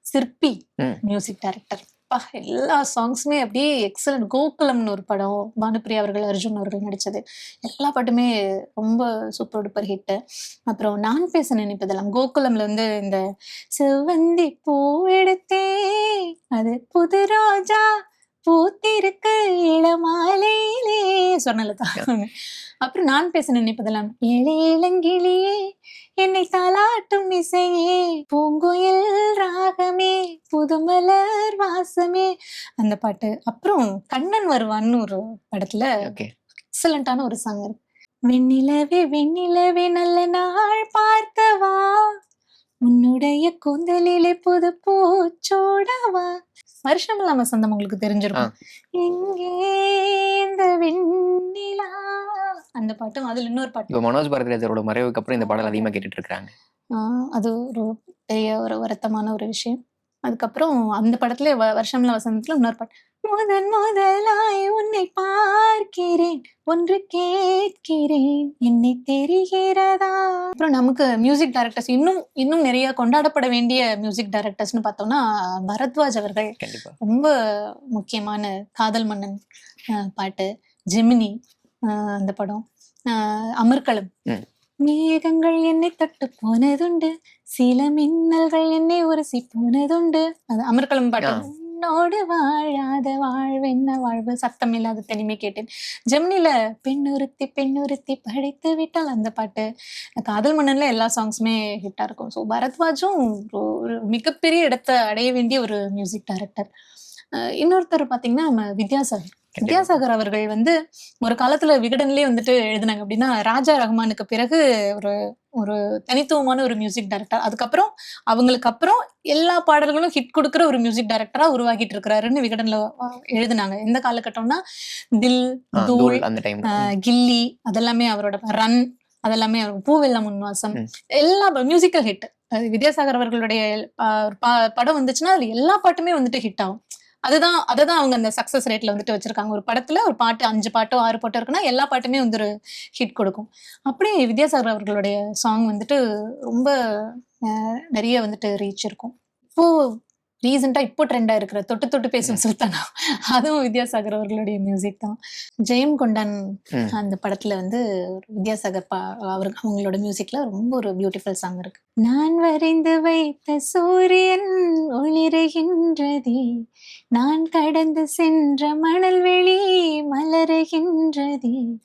சிற்பி ம். Music director. எல்லா சாங்ஸுமே அப்படியே எக்ஸலண்ட். கோகுலம்னு ஒரு படம், பானுப்பிரியா அவர்கள், அர்ஜுன் அவர்கள் நடிச்சது. எல்லா பாட்டுமே ரொம்ப சூப்பர் டூப்பர் ஹிட். அப்புறம் நான் பேச நினைப்பதெல்லாம் கோகுலம்ல வந்து இந்த செவ்வந்தி பூ எடுத்தே அது புது ரோஜா பூத்திருக்கு இளமாலையிலே சொன்னலதா. அப்புறம் நான் பேச நினைப்பதெல்லாம் ஏழை இளங்கிளியே என்னை தாலாட்டும் இசையே பூங்குயில் ராகமே புதுமலர் வாசமே அந்த பாட்டு. அப்புறம் கண்ணன் வருவான்னு ஒரு படத்துல ஓகே. எக்ஸலண்டான ஒரு சாங் இருக்கு. வெண்ணிலவே வெண்ணிலவே நல்ல நாள் பார்த்தவா உன்னுடைய கூந்தலிலே புது பூச்சோடவா. வருஷம் இல்லாம சொந்தம் உங்களுக்கு தெரிஞ்சிருக்கும். எங்கே இந்த வெண்ணிலா அந்த பாட்டும். அதுல இன்னொரு பாட்டு இப்போ மனோஜ் பாரதிராஜரோட மறைவுக்கு அப்புறம் இந்த பாடல் அதிகமா கேட்டுட்டு இருக்காங்க. அது ஒரு பெரிய ஒரு வருத்தமான ஒரு விஷயம். அதுக்கப்புறம் அந்த படத்துல வருஷம்ல வசந்தத்துல இன்னொரு பாட்டு, முதன் முதலாய் உன்னை பார்க்கிறேன் ஒன்று கேட்கிறேன் என்னை தெரிகிறதா. அப்புறம் நமக்கு மியூசிக் டைரக்டர்ஸ் இன்னும் நிறைய கொண்டாடப்பட வேண்டிய மியூசிக் டைரக்டர்ஸ்னு பார்த்தோம்னா பரத்வாஜ் அவர்கள் கண்டிப்பா. ரொம்ப முக்கியமான காதல் மன்னன் பாட்டு, ஜெமினி அந்த படம், அமர்க்களம். மேகங்கள் என்னை தொட்டு போனதுண்டு, சில மின்னல்கள் என்னை உரசி போனதுண்டு. அது அமர்க்களம் பாட்டு. உன்னோடு வாழாத வாழ்வென்ன வாழ்வு சத்தம் இல்லாத தனிமை கேட்டேன். ஜெமினில பெண்ணுறுத்தி படைத்து விட்டால் அந்த பாட்டு. காதல் மன்னன்ல எல்லா சாங்ஸுமே ஹிட்டா இருக்கும். ஸோ பரத்வாஜும் ஒரு மிகப்பெரிய இடத்தை அடைய வேண்டிய ஒரு மியூசிக் டைரக்டர். இன்னொருத்தர் பாத்தீங்கன்னா நம்ம வித்யாசாகர் அவர்கள் வந்து ஒரு காலத்துல விகடன்லயே வந்துட்டு எழுதினாங்க. அப்படின்னா ராஜா ரஹ்மானுக்கு பிறகு ஒரு ஒரு தனித்துவமான ஒரு மியூசிக் டைரக்டர். அதுக்கப்புறம் அவங்களுக்கு அப்புறம் எல்லா பாடல்களும் ஹிட் கொடுக்குற ஒரு மியூசிக் டைரக்டரா உருவாகிட்டு இருக்கிறாருன்னு விகடன்ல எழுதினாங்க. எந்த காலகட்டம்னா தில், தூள், கில்லி அதெல்லாமே அவரோட, ரன் அதெல்லாமே பூவெல்லாம் உன்வாசம் எல்லா மியூசிக்கல் ஹிட். வித்யாசாகர் அவர்களுடைய படம் வந்துச்சுன்னா அது எல்லா பாட்டுமே வந்துட்டு ஹிட் ஆகும். அததான் அவங்க அந்த சக்சஸ் ரேட்ல வந்துட்டு வச்சிருக்காங்க. ஒரு படத்துல ஒரு பாட்டு 5 பாட்டோ 6 பாட்டோ இருக்குன்னா எல்லா பாட்டுமே வந்து ஒரு ஹிட் கொடுக்கும். அப்படியே வித்யாசாகர் அவர்களுடைய சாங் வந்துட்டு ரொம்ப நிறைய வந்துட்டு ரீச் இருக்கும். இப்போ ரீசெண்டா இப்போ ட்ரெண்டா இருக்கிற தொட்டு தொட்டு பேசும் சுல்தானா, அதுவும் வித்யாசாகர் அவர்களுடைய மியூசிக் தான். ஜெயம் கொண்டான் அந்த படத்துல வந்து வித்யாசாகர் அவங்களோட மியூசிக்ல ரொம்ப ஒரு பியூட்டிஃபுல் சாங் இருக்கு. நான் வரைந்து வைத்த சூரியன் ஒளிருகின்றதே, நான் கடந்து சென்ற மணல் வெளி மலருகின்றதே,